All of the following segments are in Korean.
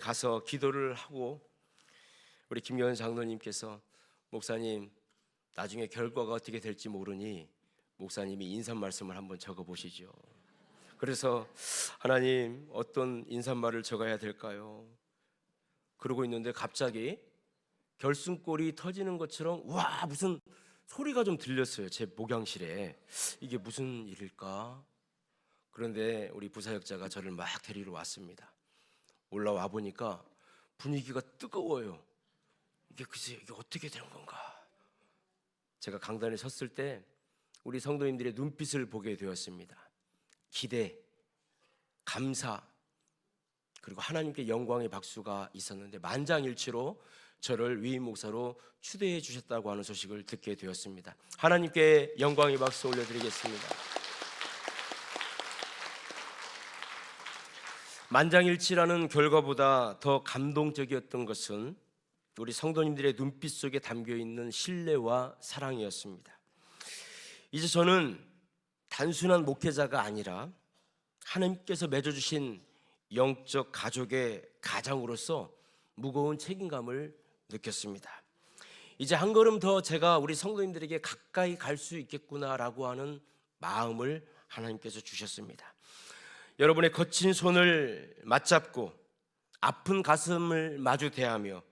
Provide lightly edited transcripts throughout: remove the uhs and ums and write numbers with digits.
가서 기도를 하고 우리 김여은 장로님께서 목사님 나중에 결과가 어떻게 될지 모르니 목사님이 인사 말씀을 한번 적어 보시죠. 그래서 하나님 어떤 인사말을 적어야 될까요? 그러고 있는데 갑자기 결승골이 터지는 것처럼 와 무슨 소리가 좀 들렸어요. 제 목양실에. 이게 무슨 일일까? 그런데 우리 부사역자가 저를 막 데리러 왔습니다. 올라와 보니까 분위기가 뜨거워요. 이게 글쎄 이게 어떻게 된 건가? 제가 강단에 섰을 때 우리 성도님들의 눈빛을 보게 되었습니다. 기대, 감사, 그리고 하나님께 영광의 박수가 있었는데 만장일치로 저를 위임 목사로 추대해 주셨다고 하는 소식을 듣게 되었습니다. 하나님께 영광의 박수 올려드리겠습니다. 만장일치라는 결과보다 더 감동적이었던 것은 우리 성도님들의 눈빛 속에 담겨있는 신뢰와 사랑이었습니다. 이제 저는 단순한 목회자가 아니라 하나님께서 맺어주신 영적 가족의 가장으로서 무거운 책임감을 느꼈습니다. 이제 한 걸음 더 제가 우리 성도님들에게 가까이 갈 수 있겠구나라고 하는 마음을 하나님께서 주셨습니다. 여러분의 거친 손을 맞잡고 아픈 가슴을 마주 대하며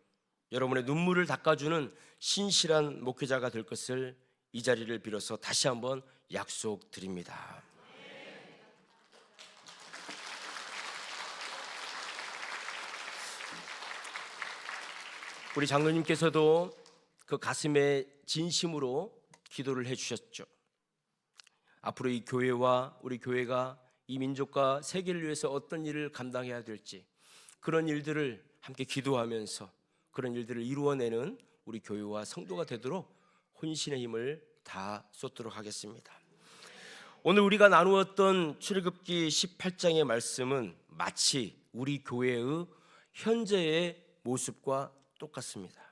여러분의 눈물을 닦아주는 신실한 목회자가 될 것을 이 자리를 빌어서 다시 한번 약속드립니다. 우리 장로님께서도 그 가슴에 진심으로 기도를 해주셨죠. 앞으로 이 교회와 우리 교회가 이 민족과 세계를 위해서 어떤 일을 감당해야 될지 그런 일들을 함께 기도하면서 그런 일들을 이루어내는 우리 교회와 성도가 되도록 혼신의 힘을 다 쏟도록 하겠습니다. 오늘 우리가 나누었던 출애굽기 18장의 말씀은 마치 우리 교회의 현재의 모습과 똑같습니다.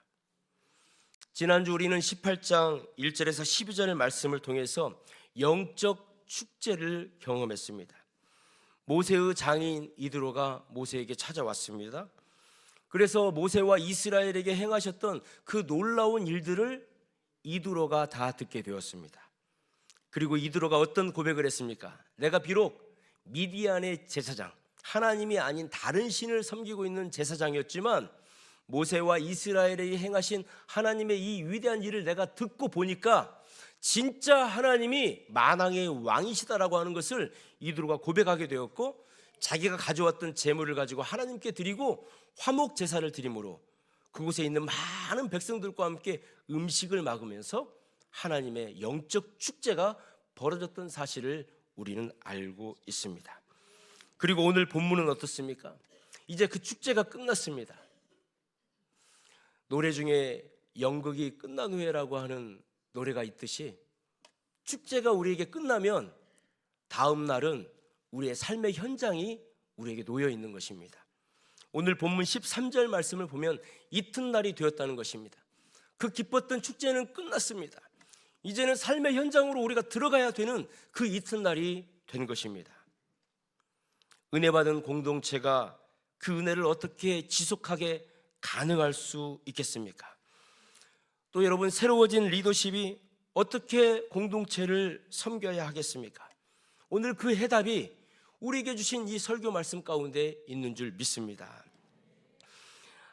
지난주 우리는 18장 1절에서 12절의 말씀을 통해서 영적 축제를 경험했습니다. 모세의 장인 이드로가 모세에게 찾아왔습니다. 그래서 모세와 이스라엘에게 행하셨던 그 놀라운 일들을 이드로가 다 듣게 되었습니다. 그리고 이드로가 어떤 고백을 했습니까? 내가 비록 미디안의 제사장, 하나님이 아닌 다른 신을 섬기고 있는 제사장이었지만 모세와 이스라엘에게 행하신 하나님의 이 위대한 일을 내가 듣고 보니까 진짜 하나님이 만왕의 왕이시다라고 하는 것을 이드로가 고백하게 되었고, 자기가 가져왔던 제물을 가지고 하나님께 드리고 화목 제사를 드림으로 그곳에 있는 많은 백성들과 함께 음식을 먹으면서 하나님의 영적 축제가 벌어졌던 사실을 우리는 알고 있습니다. 그리고 오늘 본문은 어떻습니까? 이제 그 축제가 끝났습니다. 노래 중에 연극이 끝난 후에라고 하는 노래가 있듯이 축제가 우리에게 끝나면 다음 날은 우리의 삶의 현장이 우리에게 놓여 있는 것입니다. 오늘 본문 13절 말씀을 보면 이튿날이 되었다는 것입니다. 그 기뻤던 축제는 끝났습니다. 이제는 삶의 현장으로 우리가 들어가야 되는 그 이튿날이 된 것입니다. 은혜 받은 공동체가 그 은혜를 어떻게 지속하게 가능할 수 있겠습니까? 또 여러분, 새로워진 리더십이 어떻게 공동체를 섬겨야 하겠습니까? 오늘 그 해답이 우리에게 주신 이 설교 말씀 가운데 있는 줄 믿습니다.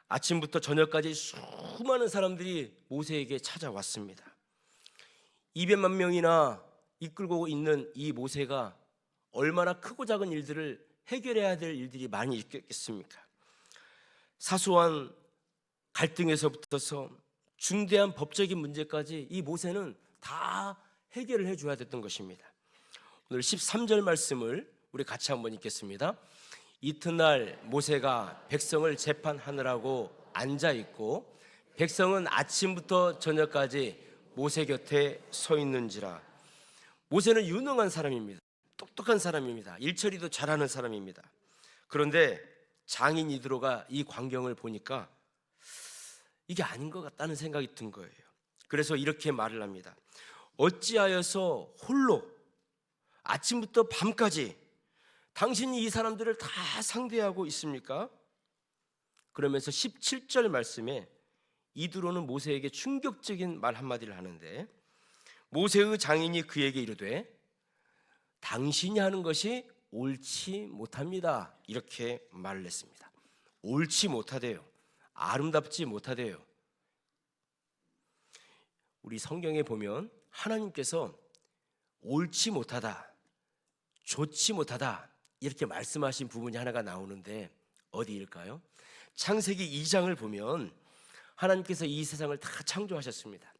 아침부터 저녁까지 수많은 사람들이 모세에게 찾아왔습니다. 200만 명이나 이끌고 있는 이 모세가 얼마나 크고 작은 일들을 해결해야 될 일들이 많이 있겠습니까? 사소한 갈등에서부터서 중대한 법적인 문제까지 이 모세는 다 해결을 해줘야 됐던 것입니다. 오늘 13절 말씀을 우리 같이 한번 읽겠습니다. 이튿날 모세가 백성을 재판하느라고 앉아있고 백성은 아침부터 저녁까지 모세 곁에 서 있는지라. 모세는 유능한 사람입니다. 똑똑한 사람입니다. 일처리도 잘하는 사람입니다. 그런데 장인 이드로가 이 광경을 보니까 이게 아닌 것 같다는 생각이 든 거예요. 그래서 이렇게 말을 합니다. 어찌하여서 홀로 아침부터 밤까지 당신이 이 사람들을 다 상대하고 있습니까? 그러면서 17절 말씀에 이드로는 모세에게 충격적인 말 한마디를 하는데, 모세의 장인이 그에게 이르되 당신이 하는 것이 옳지 못합니다, 이렇게 말을 했습니다. 옳지 못하대요. 아름답지 못하대요. 우리 성경에 보면 하나님께서 옳지 못하다, 좋지 못하다 이렇게 말씀하신 부분이 하나가 나오는데 어디일까요? 창세기 2장을 보면 하나님께서 이 세상을 다 창조하셨습니다.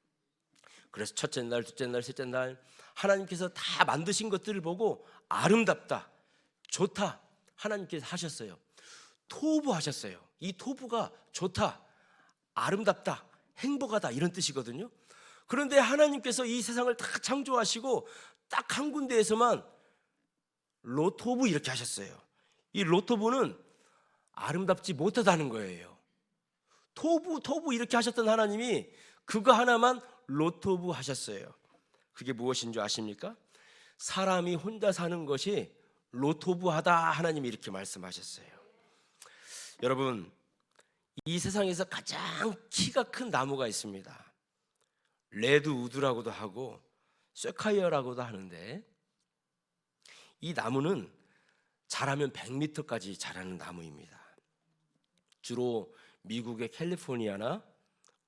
그래서 첫째 날, 둘째 날, 셋째 날 하나님께서 다 만드신 것들을 보고 아름답다, 좋다 하나님께서 하셨어요. 토부하셨어요. 이 토부가 좋다, 아름답다, 행복하다 이런 뜻이거든요. 그런데 하나님께서 이 세상을 다 창조하시고 딱 한 군데에서만 로토부 이렇게 하셨어요. 이 로토부는 아름답지 못하다는 거예요. 토부 이렇게 하셨던 하나님이 그거 하나만 로토부 하셨어요. 그게 무엇인 줄 아십니까? 사람이 혼자 사는 것이 로토부하다, 하나님이 이렇게 말씀하셨어요. 여러분, 이 세상에서 가장 키가 큰 나무가 있습니다. 레드우드라고도 하고 쇠카이어라고도 하는데, 이 나무는 자라면 100m까지 자라는 나무입니다. 주로 미국의 캘리포니아나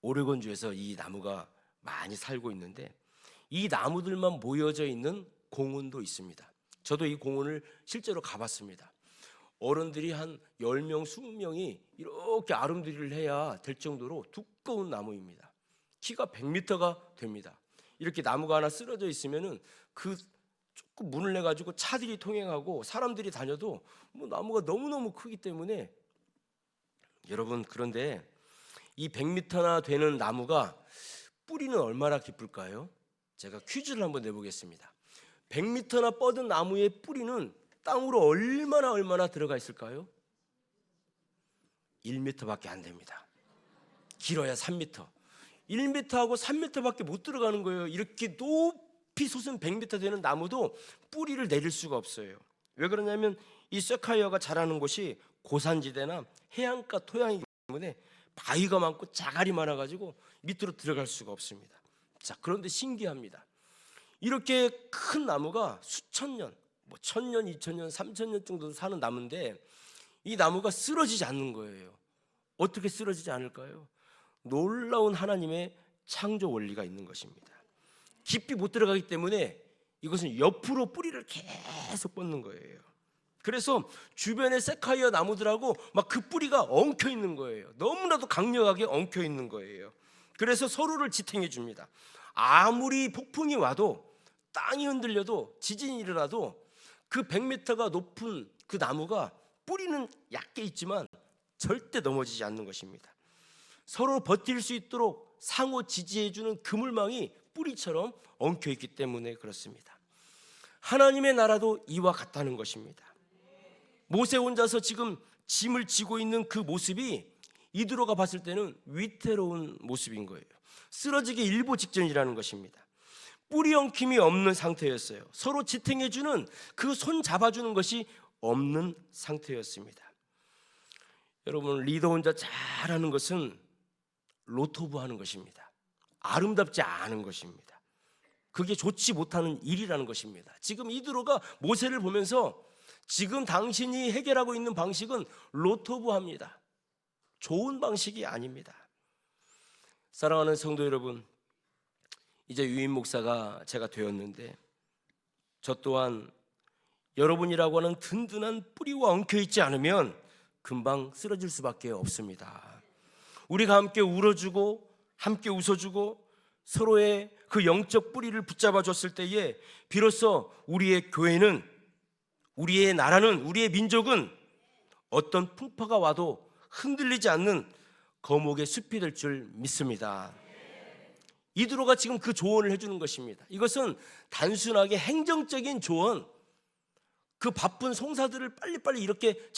오레곤주에서 이 나무가 많이 살고 있는데, 이 나무들만 모여져 있는 공원도 있습니다. 저도 이 공원을 실제로 가봤습니다. 어른들이 한 10명, 20명이 이렇게 아름드리를 해야 될 정도로 두꺼운 나무입니다. 키가 100m가 됩니다. 이렇게 나무가 하나 쓰러져 있으면은 그 조금 문을 내 가지고 차들이 통행하고 사람들이 다녀도 뭐 나무가 너무너무 크기 때문에, 여러분, 그런데 이 100m나 되는 나무가 뿌리는 얼마나 깊을까요? 제가 퀴즈를 한번 내보겠습니다. 100m나 뻗은 나무의 뿌리는 땅으로 얼마나 들어가 있을까요? 1m밖에 안 됩니다. 길어야 3m. 1m하고 3m밖에 못 들어가는 거예요. 이렇게 높이 솟은 100m 되는 나무도 뿌리를 내릴 수가 없어요. 왜 그러냐면 이 쇠카이어가 자라는 곳이 고산지대나 해안가 토양이기 때문에 바위가 많고 자갈이 많아가지고 밑으로 들어갈 수가 없습니다. 자, 그런데 신기합니다. 이렇게 큰 나무가 수천 년, 뭐 1000년, 2000년, 3000년 정도 사는 나무인데 이 나무가 쓰러지지 않는 거예요. 어떻게 쓰러지지 않을까요? 놀라운 하나님의 창조 원리가 있는 것입니다. 깊이 못 들어가기 때문에 이것은 옆으로 뿌리를 계속 뻗는 거예요. 그래서 주변의 세카이어 나무들하고 막 그 뿌리가 엉켜 있는 거예요. 너무나도 강력하게 엉켜 있는 거예요. 그래서 서로를 지탱해 줍니다. 아무리 폭풍이 와도, 땅이 흔들려도, 지진이 일어나도 그 100m가 높은 그 나무가 뿌리는 얕게 있지만 절대 넘어지지 않는 것입니다. 서로 버틸 수 있도록 상호 지지해주는 그물망이 뿌리처럼 엉켜있기 때문에 그렇습니다. 하나님의 나라도 이와 같다는 것입니다. 모세 혼자서 지금 짐을 지고 있는 그 모습이 이드로가 봤을 때는 위태로운 모습인 거예요. 쓰러지기 일보 직전이라는 것입니다. 뿌리 엉킴이 없는 상태였어요. 서로 지탱해주는, 그 손 잡아주는 것이 없는 상태였습니다. 여러분, 리더 혼자 잘하는 것은 로토부하는 것입니다. 아름답지 않은 것입니다. 그게 좋지 못하는 일이라는 것입니다. 지금 이드로가 모세를 보면서 지금 당신이 해결하고 있는 방식은 로토부합니다. 좋은 방식이 아닙니다. 사랑하는 성도 여러분, 이제 유임 목사가 제가 되었는데 저 또한 여러분이라고 하는 든든한 뿌리와 엉켜있지 않으면 금방 쓰러질 수밖에 없습니다. 우리가 함께 울어주고 함께 웃어주고 서로의 그 영적 뿌리를 붙잡아 줬을 때에 비로소 우리의 교회는, 우리의 나라는, 우리의 민족은 어떤 풍파가 와도 흔들리지 않는 거목의 숲이 될 줄 믿습니다. 이드로가 지금 그 조언을 해주는 것입니다. 이것은 단순하게 행정적인 조언, 그 바쁜 송사들을 빨리빨리 이렇게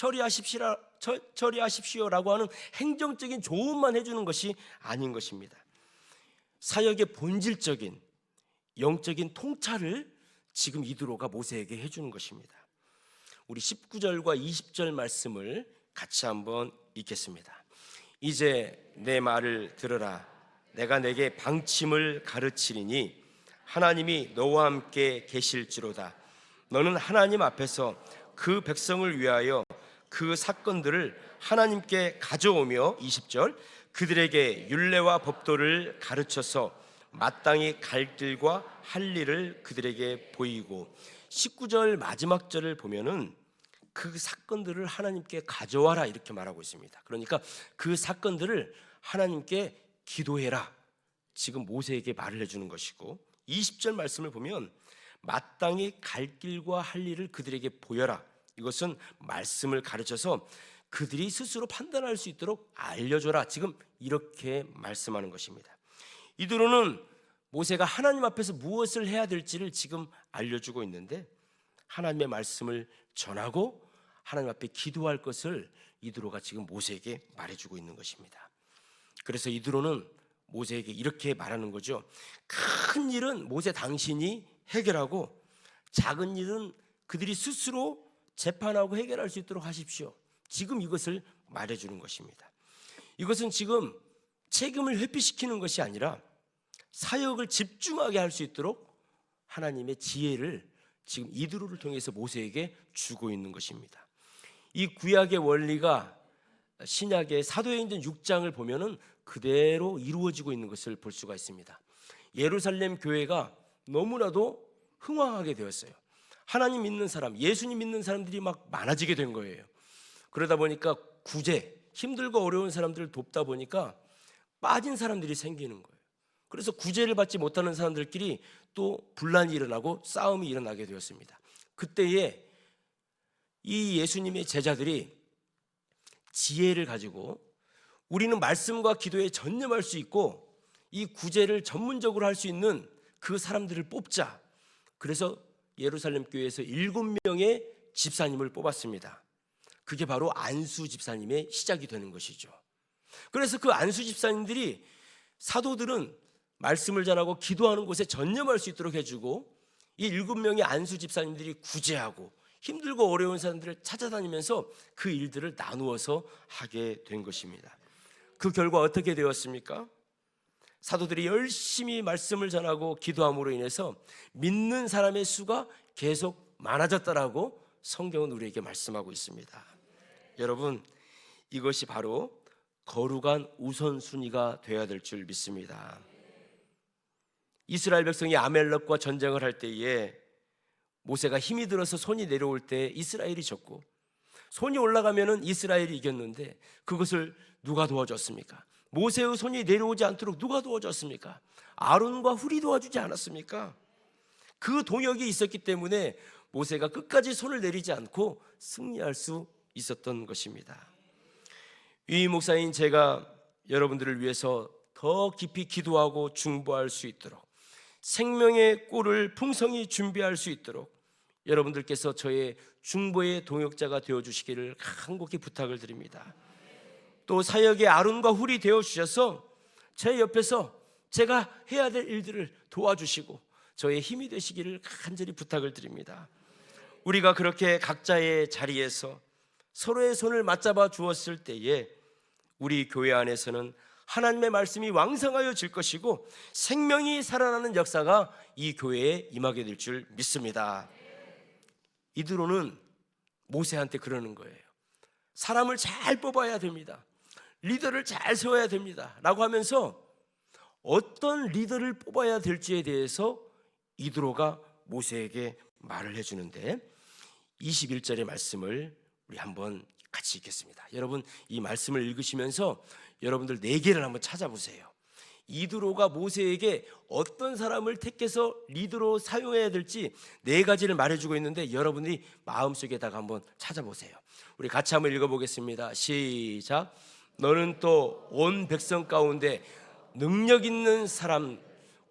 처리하십시오라고 하는 행정적인 조언만 해주는 것이 아닌 것입니다. 사역의 본질적인 영적인 통찰을 지금 이드로가 모세에게 해주는 것입니다. 우리 19절과 20절 말씀을 같이 한번 읽겠습니다. 이제 내 말을 들으라. 내가 내게 방침을 가르치리니 하나님이 너와 함께 계실지로다. 너는 하나님 앞에서 그 백성을 위하여 그 사건들을 하나님께 가져오며 20절 그들에게 율례와 법도를 가르쳐서 마땅히 갈 길과 할 일을 그들에게 보이고 19절 마지막 절을 보면은 그 사건들을 하나님께 가져와라 이렇게 말하고 있습니다. 그러니까 그 사건들을 하나님께 기도해라. 지금 모세에게 말을 해주는 것이고 20절 말씀을 보면 마땅히 갈 길과 할 일을 그들에게 보여라. 이것은 말씀을 가르쳐서 그들이 스스로 판단할 수 있도록 알려줘라. 지금 이렇게 말씀하는 것입니다. 이드로는 모세가 하나님 앞에서 무엇을 해야 될지를 지금 알려주고 있는데 하나님의 말씀을 전하고 하나님 앞에 기도할 것을 이드로가 지금 모세에게 말해주고 있는 것입니다. 그래서 이드로는 모세에게 이렇게 말하는 거죠. 큰 일은 모세 당신이 해결하고 작은 일은 그들이 스스로 재판하고 해결할 수 있도록 하십시오. 지금 이것을 말해주는 것입니다. 이것은 지금 책임을 회피시키는 것이 아니라 사역을 집중하게 할 수 있도록 하나님의 지혜를 지금 이드로를 통해서 모세에게 주고 있는 것입니다. 이 구약의 원리가 신약의 사도행전 6장을 보면은 그대로 이루어지고 있는 것을 볼 수가 있습니다. 예루살렘 교회가 너무나도 흥왕하게 되었어요. 하나님 믿는 사람, 예수님 믿는 사람들이 막 많아지게 된 거예요. 그러다 보니까 구제, 힘들고 어려운 사람들을 돕다 보니까 빠진 사람들이 생기는 거예요. 그래서 구제를 받지 못하는 사람들끼리 또 분란이 일어나고 싸움이 일어나게 되었습니다. 그때에 이 예수님의 제자들이 지혜를 가지고 우리는 말씀과 기도에 전념할 수 있고 이 구제를 전문적으로 할 수 있는 그 사람들을 뽑자. 그래서 예루살렘 교회에서 7명의 집사님을 뽑았습니다. 그게 바로 안수 집사님의 시작이 되는 것이죠. 그래서 그 안수 집사님들이 사도들은 말씀을 전하고 기도하는 곳에 전념할 수 있도록 해주고 이 7명의 안수 집사님들이 구제하고 힘들고 어려운 사람들을 찾아다니면서 그 일들을 나누어서 하게 된 것입니다. 그 결과 어떻게 되었습니까? 사도들이 열심히 말씀을 전하고 기도함으로 인해서 믿는 사람의 수가 계속 많아졌다라고 성경은 우리에게 말씀하고 있습니다. 여러분, 이것이 바로 거룩한 우선순위가 되어야 될 줄 믿습니다. 이스라엘 백성이 아멜렉과 전쟁을 할 때에 모세가 힘이 들어서 손이 내려올 때 이스라엘이 졌고 손이 올라가면은 이스라엘이 이겼는데 그것을 누가 도와줬습니까? 모세의 손이 내려오지 않도록 누가 도와줬습니까? 아론과 훌이 도와주지 않았습니까? 그 동역이 있었기 때문에 모세가 끝까지 손을 내리지 않고 승리할 수 있었던 것입니다. 이 목사인 제가 여러분들을 위해서 더 깊이 기도하고 중보할 수 있도록 생명의 꿀을 풍성히 준비할 수 있도록 여러분들께서 저의 중보의 동역자가 되어주시기를 간곡히 부탁을 드립니다. 또 사역의 아론과 훌이 되어주셔서 제 옆에서 제가 해야 될 일들을 도와주시고 저의 힘이 되시기를 간절히 부탁을 드립니다. 우리가 그렇게 각자의 자리에서 서로의 손을 맞잡아 주었을 때에 우리 교회 안에서는 하나님의 말씀이 왕성하여질 것이고 생명이 살아나는 역사가 이 교회에 임하게 될 줄 믿습니다. 이드로는 모세한테 그러는 거예요. 사람을 잘 뽑아야 됩니다. 리더를 잘 세워야 됩니다. 라고 하면서 어떤 리더를 뽑아야 될지에 대해서 이드로가 모세에게 말을 해주는데 21절의 말씀을 우리 한번 같이 읽겠습니다. 여러분 이 말씀을 읽으시면서 여러분들 4개를 한번 찾아보세요. 이드로가 모세에게 어떤 사람을 택해서 리더로 사용해야 될지 4가지를 말해주고 있는데 여러분이 마음속에다가 한번 찾아보세요. 우리 같이 한번 읽어보겠습니다. 시작. 너는 또 온 백성 가운데 능력 있는 사람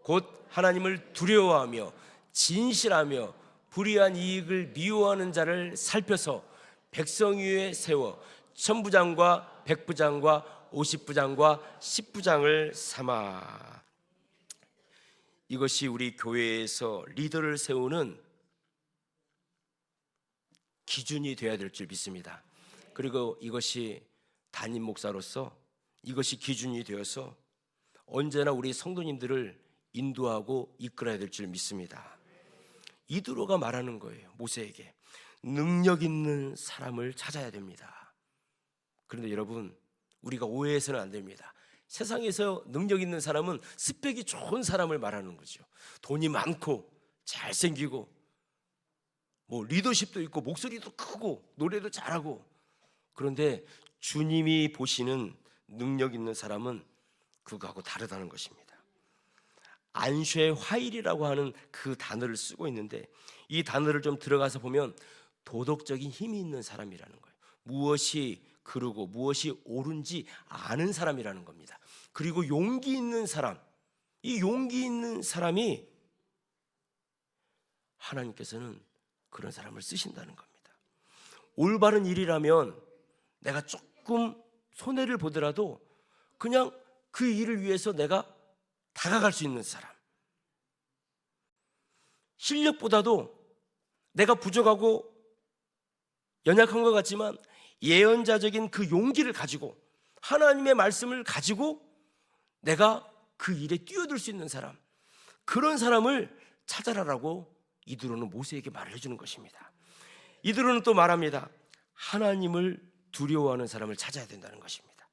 곧 하나님을 두려워하며 진실하며 불의한 이익을 미워하는 자를 살펴서 백성 위에 세워 천부장과 백부장과 50부장과 10부장을 삼아. 이것이 우리 교회에서 리더를 세우는 기준이 되어야 될 줄 믿습니다. 그리고 이것이 담임 목사로서 이것이 기준이 되어서 언제나 우리 성도님들을 인도하고 이끌어야 될 줄 믿습니다. 이드로가 말하는 거예요. 모세에게 능력 있는 사람을 찾아야 됩니다. 그런데 여러분, 우리가 오해해서는 안 됩니다. 세상에서 능력 있는 사람은 스펙이 좋은 사람을 말하는 거죠. 돈이 많고 잘생기고 리더십도 있고 목소리도 크고 노래도 잘하고. 그런데 주님이 보시는 능력 있는 사람은 그거하고 다르다는 것입니다. 안쉐 화일이라고 하는 그 단어를 쓰고 있는데, 이 단어를 좀 들어가서 보면 도덕적인 힘이 있는 사람이라는 거예요. 무엇이 그르고 무엇이 옳은지 아는 사람이라는 겁니다. 그리고 용기 있는 사람, 이 용기 있는 사람이 하나님께서는 그런 사람을 쓰신다는 겁니다. 올바른 일이라면 내가 조금 손해를 보더라도 그냥 그 일을 위해서 내가 다가갈 수 있는 사람, 실력보다도 내가 부족하고 연약한 것 같지만 예언자적인 그 용기를 가지고 하나님의 말씀을 가지고 내가 그 일에 뛰어들 수 있는 사람, 그런 사람을 찾아라라고 이드로는 모세에게 말을 해주는 것입니다. 이드로는 또 말합니다. 하나님을 두려워하는 사람을 찾아야 된다는 것입니다.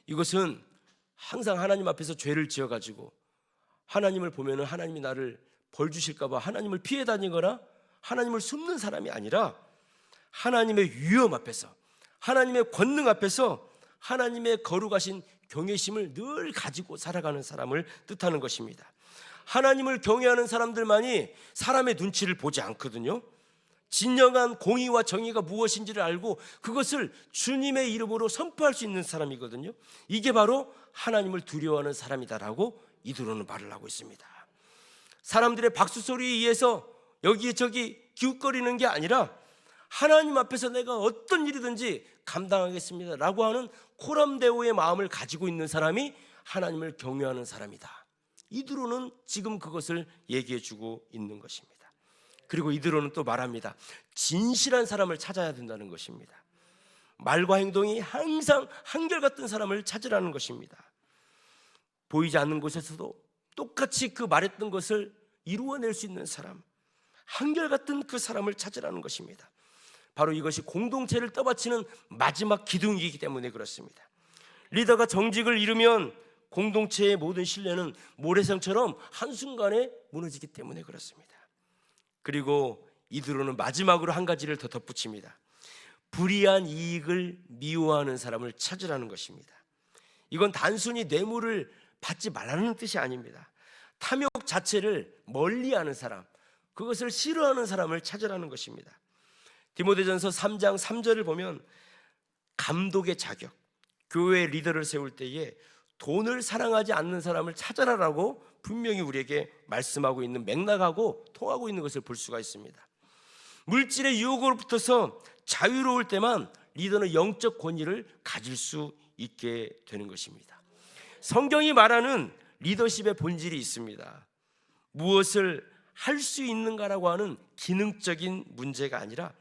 이것은 항상 하나님 앞에서 죄를 지어가지고 하나님을 보면은 하나님이 나를 벌 주실까봐 하나님을 피해 다니거나 하나님을 숨는 사람이 아니라 하나님의 위엄 앞에서, 하나님의 권능 앞에서 하나님의 거룩하신 경외심을 늘 가지고 살아가는 사람을 뜻하는 것입니다. 하나님을 경외하는 사람들만이 사람의 눈치를 보지 않거든요. 진정한 공의와 정의가 무엇인지를 알고 그것을 주님의 이름으로 선포할 수 있는 사람이거든요. 이게 바로 하나님을 두려워하는 사람이다라고 이드로는 말을 하고 있습니다. 사람들의 박수소리에 의해서 여기저기 기웃거리는 게 아니라 하나님 앞에서 내가 어떤 일이든지 감당하겠습니다 라고 하는 코람데오의 마음을 가지고 있는 사람이 하나님을 경외하는 사람이다. 이드로는 지금 그것을 얘기해주고 있는 것입니다. 그리고 이드로는 또 말합니다. 진실한 사람을 찾아야 된다는 것입니다. 말과 행동이 항상 한결같은 사람을 찾으라는 것입니다. 보이지 않는 곳에서도 똑같이 그 말했던 것을 이루어낼 수 있는 사람, 한결같은 그 사람을 찾으라는 것입니다. 바로 이것이 공동체를 떠받치는 마지막 기둥이기 때문에 그렇습니다. 리더가 정직을 잃으면 공동체의 모든 신뢰는 모래성처럼 한순간에 무너지기 때문에 그렇습니다. 그리고 이드로는 마지막으로 한 가지를 더 덧붙입니다. 불이한 이익을 미워하는 사람을 찾으라는 것입니다. 이건 단순히 뇌물을 받지 말라는 뜻이 아닙니다. 탐욕 자체를 멀리하는 사람, 그것을 싫어하는 사람을 찾으라는 것입니다. 디모데전서 3장 3절을 보면 감독의 자격, 교회 리더를 세울 때에 돈을 사랑하지 않는 사람을 찾아라라고 분명히 우리에게 말씀하고 있는 맥락하고 통하고 있는 것을 볼 수가 있습니다. 물질의 유혹으로부터서 자유로울 때만 리더는 영적 권위를 가질 수 있게 되는 것입니다. 성경이 말하는 리더십의 본질이 있습니다. 무엇을 할 수 있는가라고 하는 기능적인 문제가 아니라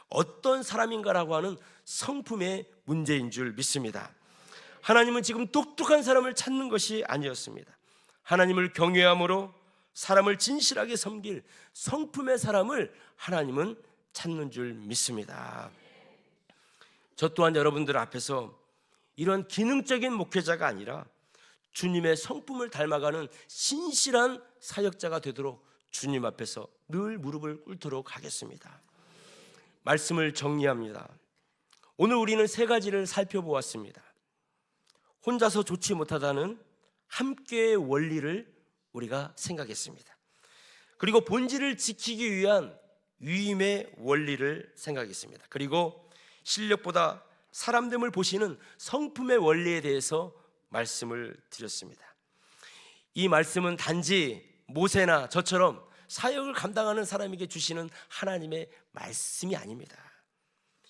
어떤 사람인가라고 하는 성품의 문제인 줄 믿습니다. 하나님은 지금 똑똑한 사람을 찾는 것이 아니었습니다. 하나님을 경외함으로 사람을 진실하게 섬길 성품의 사람을 하나님은 찾는 줄 믿습니다. 저 또한 여러분들 앞에서 이런 기능적인 목회자가 아니라 주님의 성품을 닮아가는 신실한 사역자가 되도록 주님 앞에서 늘 무릎을 꿇도록 하겠습니다. 말씀을 정리합니다. 오늘 우리는 세 가지를 살펴보았습니다. 혼자서 좋지 못하다는 함께의 원리를 우리가 생각했습니다. 그리고 본질을 지키기 위한 위임의 원리를 생각했습니다. 그리고 실력보다 사람됨을 보시는 성품의 원리에 대해서 말씀을 드렸습니다. 이 말씀은 단지 모세나 저처럼 사역을 감당하는 사람에게 주시는 하나님의 말씀이 아닙니다.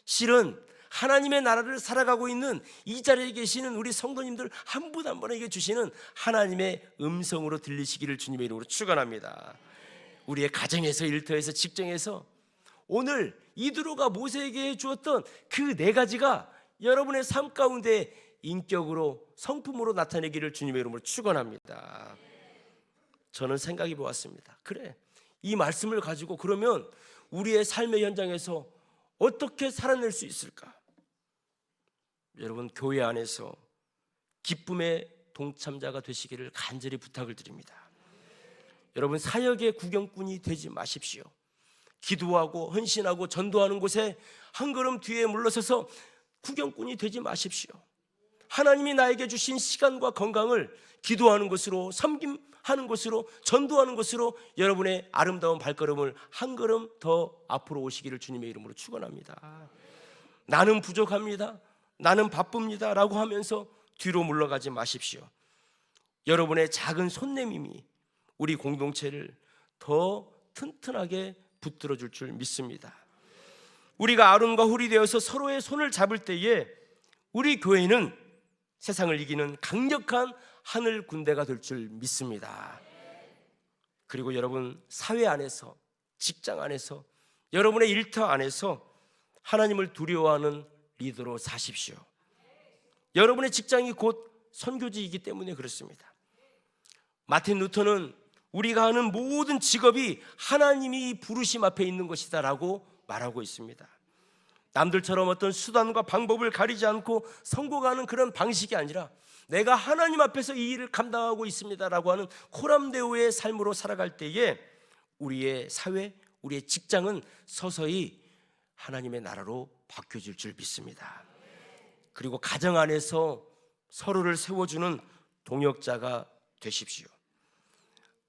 실은 하나님의 나라를 살아가고 있는 이 자리에 계시는 우리 성도님들 한 분 한 분에게 주시는 하나님의 음성으로 들리시기를 주님의 이름으로 축원합니다. 우리의 가정에서, 일터에서, 직장에서 오늘 이드로가 모세에게 주었던 그 네 가지가 여러분의 삶 가운데 인격으로 성품으로 나타내기를 주님의 이름으로 축원합니다. 저는 생각해 보았습니다. 그래, 이 말씀을 가지고 그러면 우리의 삶의 현장에서 어떻게 살아낼 수 있을까? 여러분, 교회 안에서 기쁨의 동참자가 되시기를 간절히 부탁을 드립니다. 여러분, 사역의 구경꾼이 되지 마십시오. 기도하고 헌신하고 전도하는 곳에 한 걸음 뒤에 물러서서 구경꾼이 되지 마십시오. 하나님이 나에게 주신 시간과 건강을 기도하는 것으로, 섬김하는 것으로, 전도하는 것으로 여러분의 아름다운 발걸음을 한 걸음 더 앞으로 오시기를 주님의 이름으로 축원합니다. 나는 부족합니다, 나는 바쁩니다 라고 하면서 뒤로 물러가지 마십시오. 여러분의 작은 손내밈이 우리 공동체를 더 튼튼하게 붙들어 줄 줄 믿습니다. 우리가 아론과 훌이 되어서 서로의 손을 잡을 때에 우리 교회는 세상을 이기는 강력한 하늘 군대가 될 줄 믿습니다. 그리고 여러분, 사회 안에서, 직장 안에서, 여러분의 일터 안에서 하나님을 두려워하는 리더로 사십시오. 여러분의 직장이 곧 선교지이기 때문에 그렇습니다. 마틴 루터는 우리가 하는 모든 직업이 하나님이 부르심 앞에 있는 것이다 라고 말하고 있습니다. 남들처럼 어떤 수단과 방법을 가리지 않고 성공하는 그런 방식이 아니라 내가 하나님 앞에서 이 일을 감당하고 있습니다 라고 하는 코람데오의 삶으로 살아갈 때에 우리의 사회, 우리의 직장은 서서히 하나님의 나라로 바뀌어질 줄 믿습니다. 그리고 가정 안에서 서로를 세워주는 동역자가 되십시오.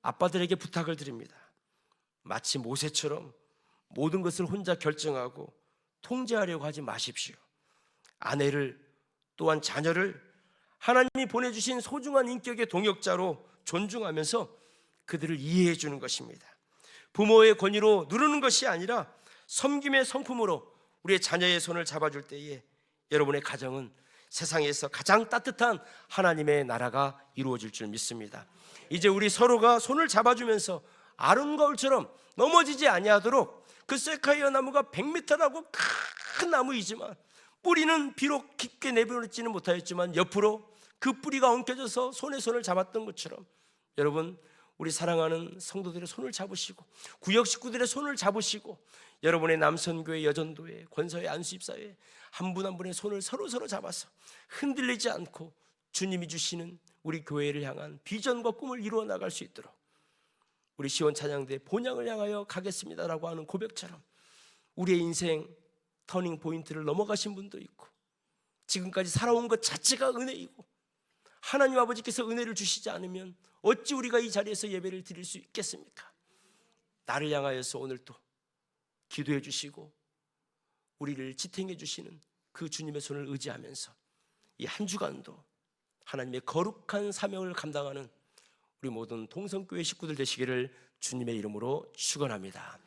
아빠들에게 부탁을 드립니다. 마치 모세처럼 모든 것을 혼자 결정하고 통제하려고 하지 마십시오. 아내를, 또한 자녀를 하나님이 보내주신 소중한 인격의 동역자로 존중하면서 그들을 이해해 주는 것입니다. 부모의 권위로 누르는 것이 아니라 섬김의 성품으로 우리의 자녀의 손을 잡아줄 때에 여러분의 가정은 세상에서 가장 따뜻한 하나님의 나라가 이루어질 줄 믿습니다. 이제 우리 서로가 손을 잡아주면서 아론과 훌처럼 넘어지지 아니하도록 그 세카이어 나무가 100m라고 큰 나무이지만 뿌리는 비록 깊게 내버리지는 못하였지만 옆으로 그 뿌리가 엉켜져서 손에 손을 잡았던 것처럼 여러분, 우리 사랑하는 성도들의 손을 잡으시고 구역 식구들의 손을 잡으시고 여러분의 남선교회, 여전도회, 권서회, 안수입사회 한 분 한 분의 손을 서로 잡아서 흔들리지 않고 주님이 주시는 우리 교회를 향한 비전과 꿈을 이루어 나갈 수 있도록 우리 시온 찬양대 본향을 향하여 가겠습니다라고 하는 고백처럼 우리의 인생 터닝 포인트를 넘어가신 분도 있고 지금까지 살아온 것 자체가 은혜이고 하나님 아버지께서 은혜를 주시지 않으면 어찌 우리가 이 자리에서 예배를 드릴 수 있겠습니까? 나를 향하여서 오늘 또 기도해 주시고 우리를 지탱해 주시는 그 주님의 손을 의지하면서 이 한 주간도 하나님의 거룩한 사명을 감당하는 우리 모든 동성교회 식구들 되시기를 주님의 이름으로 축원합니다.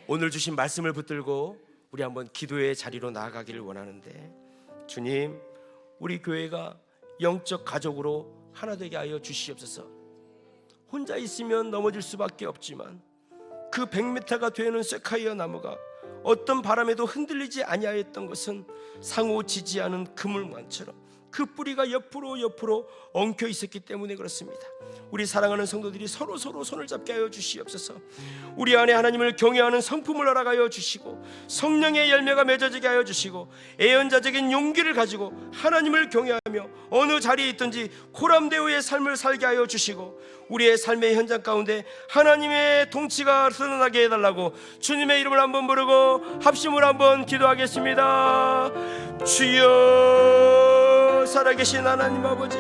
오늘 주신 말씀을 붙들고 우리 한번 기도의 자리로 나아가기를 원하는데, 주님, 우리 교회가 영적 가족으로 하나 되게 하여 주시옵소서. 혼자 있으면 넘어질 수밖에 없지만 그 100m가 되는 세카이어 나무가 어떤 바람에도 흔들리지 아니하였던 것은 상호 지지하는 그물망처럼 그 뿌리가 옆으로 엉켜 있었기 때문에 그렇습니다. 우리 사랑하는 성도들이 서로 손을 잡게 하여 주시옵소서. 우리 안에 하나님을 경외하는 성품을 허락하여 주시고 성령의 열매가 맺어지게 하여 주시고 애연자적인 용기를 가지고 하나님을 경외하며 어느 자리에 있든지 코람데오의 삶을 살게 하여 주시고 우리의 삶의 현장 가운데 하나님의 통치가 드러나게 해달라고 주님의 이름을 한번 부르고 합심으로 한번 기도하겠습니다. 주여, 살아계신 하나님 아버지,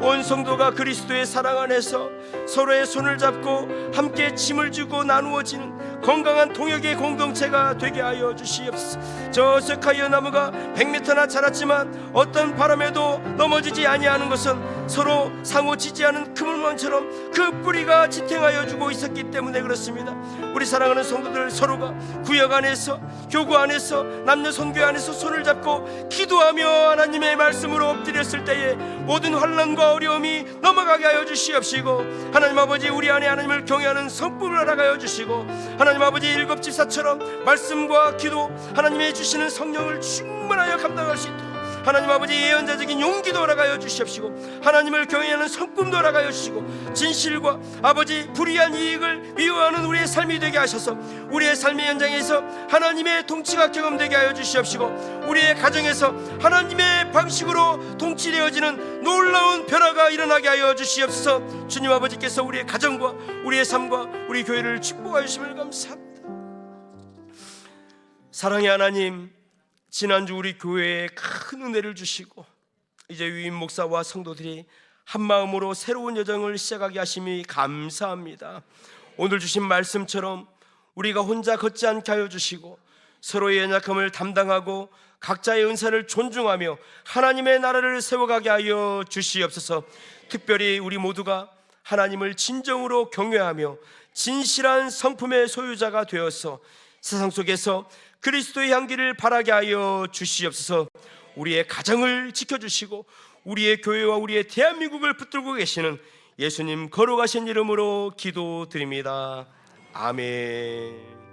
온 성도가 그리스도의 사랑 안에서 서로의 손을 잡고 함께 짐을 지고 나누어지는 건강한 동역의 공동체가 되게 하여 주시옵소서. 저 세카이어 나무가 100m나 자랐지만 어떤 바람에도 넘어지지 아니하는 것은 서로 상호 지지하는 그물망처럼 그 뿌리가 지탱하여 주고 있었기 때문에 그렇습니다. 우리 사랑하는 성도들 서로가 구역 안에서, 교구 안에서, 남녀 선교회 안에서 손을 잡고 기도하며 하나님의 말씀으로 엎드렸을 때에 모든 환난과 어려움이 넘어가게 하여 주시옵시고, 하나님 아버지, 우리 안에 하나님을 경외하는 성품을 허락하여 주시고, 하나님 아버지, 일곱 집사처럼 말씀과 기도, 하나님의 주시는 성령을 충만하여 감당할 수 있도록 하나님 아버지 예언자적인 용기도 허락하여 주시옵시고 하나님을 경외하는 성품도 허락하여 주시고 진실과 아버지 불의한 이익을 미워하는 우리의 삶이 되게 하셔서 우리의 삶의 현장에서 하나님의 통치가 경험되게 하여 주시옵시고 우리의 가정에서 하나님의 방식으로 통치되어지는 놀라운 변화가 일어나게 하여 주시옵소서. 주님 아버지께서 우리의 가정과 우리의 삶과 우리 교회를 축복하여 주심을 감사합니다. 사랑의 하나님, 지난주 우리 교회에 큰 은혜를 주시고 이제 유임 목사와 성도들이 한마음으로 새로운 여정을 시작하게 하심이 감사합니다. 오늘 주신 말씀처럼 우리가 혼자 걷지 않게 하여 주시고 서로의 연약함을 담당하고 각자의 은사를 존중하며 하나님의 나라를 세워가게 하여 주시옵소서. 특별히 우리 모두가 하나님을 진정으로 경외하며 진실한 성품의 소유자가 되어서 세상 속에서 그리스도의 향기를 바라게 하여 주시옵소서. 우리의 가정을 지켜주시고 우리의 교회와 우리의 대한민국을 붙들고 계시는 예수님 거룩하신 이름으로 기도드립니다. 아멘.